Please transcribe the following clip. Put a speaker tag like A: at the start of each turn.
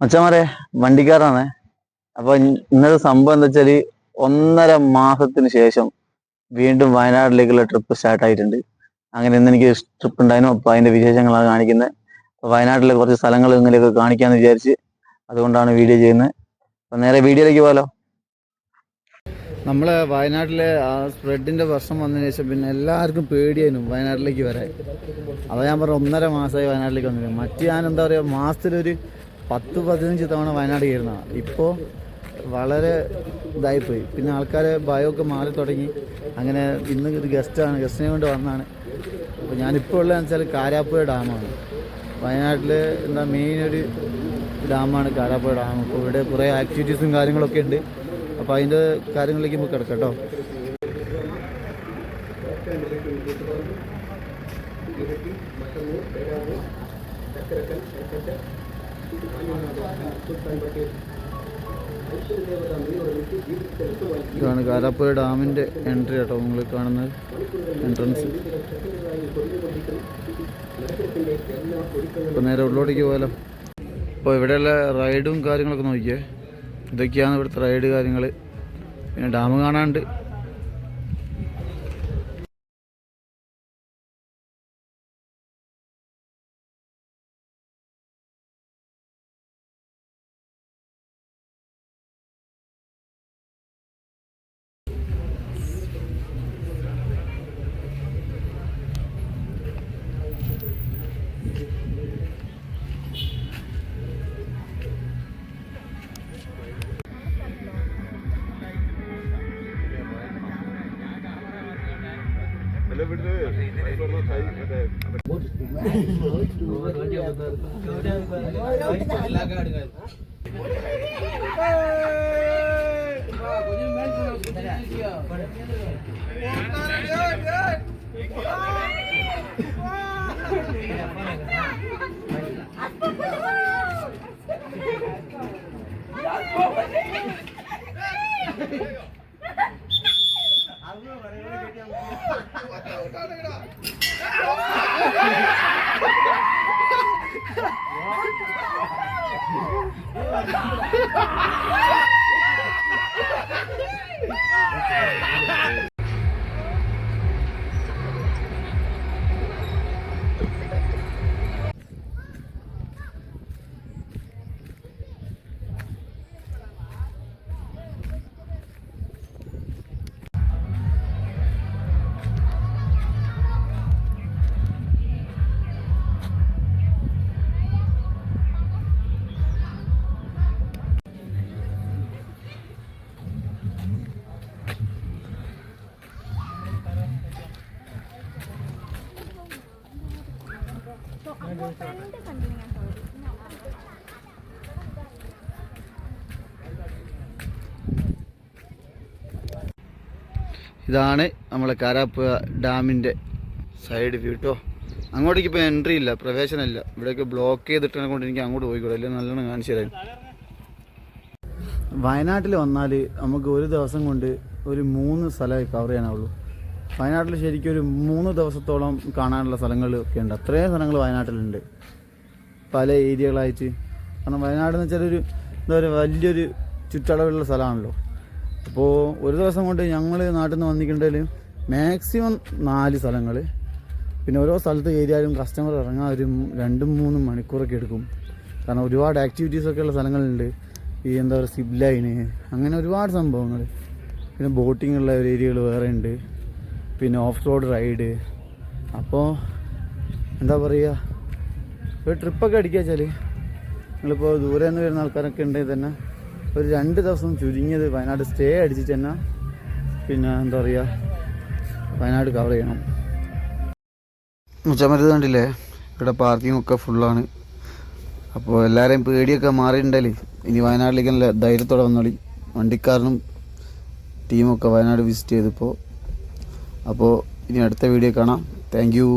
A: മച്ചന്മാരെ വണ്ടിക്കാരാണ്. അപ്പൊ ഇന്നത്തെ സംഭവം എന്താ വെച്ചാല് 1.5 മാസത്തിന് ശേഷം വീണ്ടും വയനാട്ടിലേക്കുള്ള ട്രിപ്പ് സ്റ്റാർട്ട് ആയിട്ടുണ്ട്. അങ്ങനെ ഇന്ന് എനിക്ക് ട്രിപ്പ് ഉണ്ടായിരുന്നു. അപ്പൊ അതിന്റെ വിശേഷങ്ങളാണ് കാണിക്കുന്നത്. വയനാട്ടിലെ കുറച്ച് സ്ഥലങ്ങൾ ഇങ്ങനെയൊക്കെ കാണിക്കാന്ന് വിചാരിച്ച് അതുകൊണ്ടാണ് വീഡിയോ ചെയ്യുന്നത്. അപ്പൊ നേരെ വീഡിയോയിലേക്ക് പോകാലോ. നമ്മളെ വയനാട്ടിലെ ആ സ്പ്രെഡിന്റെ പ്രശ്നം വന്നതിന് ശേഷം പിന്നെ എല്ലാവർക്കും പേടിയായിരുന്നു വയനാട്ടിലേക്ക് വരാൻ. അതാ ഞാൻ പറഞ്ഞ 1.5 മാസമായി വയനാട്ടിലേക്ക് വന്നില്ല. മറ്റ് ഞാൻ എന്താ പറയുക, മാസത്തിലൊരു 10-15 തവണ വയനാട് കയറുന്നതാണ്. ഇപ്പോൾ വളരെ ഇതായിപ്പോയി. പിന്നെ ആൾക്കാരെ ഭയമൊക്കെ മാറി തുടങ്ങി. അങ്ങനെ ഇന്ന് ഒരു ഗസ്റ്റിനെ കൊണ്ട് വന്നതാണ്. അപ്പോൾ ഞാനിപ്പോൾ ഉള്ളതെന്ന് വെച്ചാൽ കാരാപ്പുഴ ഡാമാണ്. വയനാട്ടിൽ എന്താ മെയിൻ ഒരു ഡാമാണ് കാരാപ്പുഴ ഡാം. അപ്പോൾ ഇവിടെ കുറേ ആക്ടിവിറ്റീസും കാര്യങ്ങളൊക്കെ ഉണ്ട്. അപ്പോൾ അതിൻ്റെ കാര്യങ്ങളിലേക്ക് നമുക്ക് കിടക്കാം കേട്ടോ. ഇതാണ് കാരാപ്പുഴ ഡാമിൻ്റെ എൻട്രി കേട്ടോ, നിങ്ങൾ കാണുന്നത് എൻട്രൻസ്. ഇപ്പോൾ നേരെ ഉള്ളോട്ടേക്ക് പോയാലോ. അപ്പോൾ ഇവിടെയുള്ള റൈഡും കാര്യങ്ങളൊക്കെ നോക്കിയേ. ഇതൊക്കെയാണ് ഇവിടുത്തെ റൈഡ് കാര്യങ്ങൾ. പിന്നെ ഡാം കാണാനുണ്ട്. ഇതാണ് നമ്മളെ കാരാപ്പുഴ ഡാമിൻ്റെ സൈഡ് വ്യൂ കേട്ടോ. അങ്ങോട്ടേക്ക് ഇപ്പോൾ എൻട്രി ഇല്ല, പ്രവേശനമില്ല. ഇവിടെയൊക്കെ ബ്ലോക്ക് ചെയ്തിട്ടാണ് കൊണ്ട് എനിക്ക് അങ്ങോട്ട് പോയിക്കൂടെ, അല്ലെങ്കിൽ നല്ലോണം കാണിച്ചു തരാം. വയനാട്ടിൽ വന്നാൽ നമുക്ക് ഒരു ദിവസം കൊണ്ട് ഒരു 3 സ്ഥലം കവർ ചെയ്യാനാവുള്ളൂ. വയനാട്ടിൽ ശരിക്കും ഒരു 3 ദിവസത്തോളം കാണാനുള്ള സ്ഥലങ്ങളൊക്കെ ഉണ്ട്. അത്രയും സ്ഥലങ്ങൾ വയനാട്ടിലുണ്ട്, പല ഏരിയകളായിട്ട്. കാരണം വയനാടെന്ന് വെച്ചാൽ ഒരു എന്താ പറയുക, വലിയൊരു ചുറ്റളവുള്ള സ്ഥലമാണല്ലോ. അപ്പോൾ ഒരു ദിവസം കൊണ്ട് ഞങ്ങൾ നാട്ടിൽ നിന്ന് വന്നിട്ടുണ്ടെങ്കിൽ മാക്സിമം 4 സ്ഥലങ്ങൾ. പിന്നെ ഓരോ സ്ഥലത്ത് ഏരിയയിലും കസ്റ്റമർ ഇറങ്ങാൻ ഒരു 2-3 മണിക്കൂറൊക്കെ എടുക്കും. കാരണം ഒരുപാട് ആക്ടിവിറ്റീസൊക്കെ ഉള്ള സ്ഥലങ്ങളുണ്ട്. ഈ എന്താ പറയുക, സിപ്പ് ലൈന്, അങ്ങനെ ഒരുപാട് സംഭവങ്ങൾ. പിന്നെ ബോട്ടിംഗ് ഉള്ള ഒരു ഏരിയകൾ വേറെ ഉണ്ട്. പിന്നെ ഓഫ് റോഡ് റൈഡ്. അപ്പോൾ എന്താ പറയുക, ഒരു ട്രിപ്പൊക്കെ അടിക്കുക വെച്ചാൽ നിങ്ങളിപ്പോൾ ദൂരെ നിന്ന് വരുന്ന ആൾക്കാരൊക്കെ ഉണ്ടെങ്കിൽ തന്നെ ഒരു 2 ദിവസം ചുരുങ്ങിയത് വയനാട് സ്റ്റേ അടിച്ചിട്ട് തന്നെ പിന്നെ എന്താ പറയുക വയനാട് കവർ ചെയ്യണം. മുച്ചമരുത് കണ്ടില്ലേ, ഇവിടെ പാർക്കിംഗ് ഒക്കെ ഫുള്ളാണ്. അപ്പോൾ എല്ലാവരെയും പേടിയൊക്കെ മാറിയിട്ടുണ്ടല്ലേ, ഇനി വയനാട്ടിലേക്ക് നല്ല ധൈര്യത്തോടെ വന്നോളി. വണ്ടിക്കാരനും ടീമൊക്കെ വയനാട് വിസിറ്റ് ചെയ്തിപ്പോൾ. അപ്പോൾ ഇനി അടുത്ത വീഡിയോ കാണാം. Thank you.